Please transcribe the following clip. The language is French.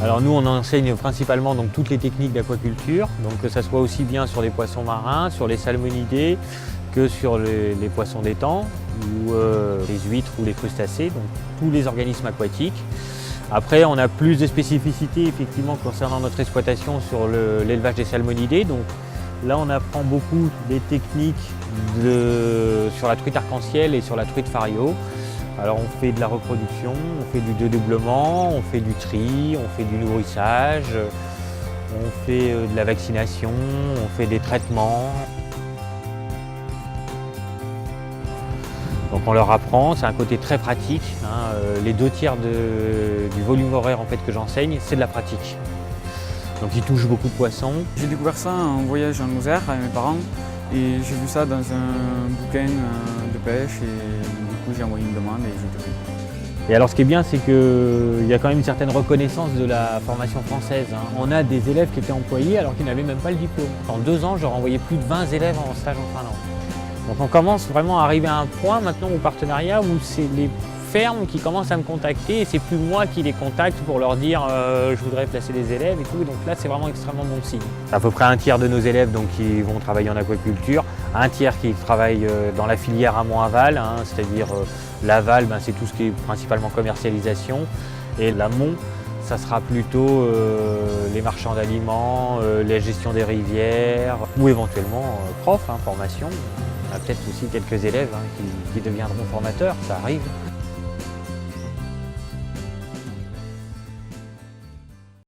Alors nous, on enseigne principalement donc, toutes les techniques d'aquaculture, donc que ça soit aussi bien sur les poissons marins, sur les salmonidés, que sur les poissons d'étang, ou les huîtres ou les crustacés, donc tous les organismes aquatiques. Après, on a plus de spécificités effectivement concernant notre exploitation sur l'élevage des salmonidés. Donc là, on apprend beaucoup des techniques sur la truite arc-en-ciel et sur la truite fario. Alors on fait de la reproduction, on fait du dédoublement, on fait du tri, on fait du nourrissage, on fait de la vaccination, on fait des traitements. Donc on leur apprend, c'est un côté très pratique. Les 2/3 du volume horaire en fait, que j'enseigne, c'est de la pratique. Donc ils touchent beaucoup de poissons. J'ai découvert ça en voyage en Lozère avec mes parents et j'ai vu ça dans un bouquin de pêche et du coup j'ai envoyé une demande et j'ai été pris. Et alors ce qui est bien, c'est qu'il y a quand même une certaine reconnaissance de la formation française. On a des élèves qui étaient employés alors qu'ils n'avaient même pas le diplôme. En 2 ans, j'aurais envoyé plus de 20 élèves en stage en Finlande. Donc on commence vraiment à arriver à un point maintenant au partenariat où c'est les fermes qui commencent à me contacter et c'est plus moi qui les contacte pour leur dire je voudrais placer des élèves et tout. Donc là c'est vraiment extrêmement bon signe. À peu près 1/3 de nos élèves donc, qui vont travailler en aquaculture, 1/3 qui travaillent dans la filière amont-aval, c'est-à-dire l'aval c'est tout ce qui est principalement commercialisation et l'amont ça sera plutôt les marchands d'aliments, la gestion des rivières ou éventuellement prof, formation. On a peut-être aussi quelques élèves qui deviendront formateurs, ça arrive.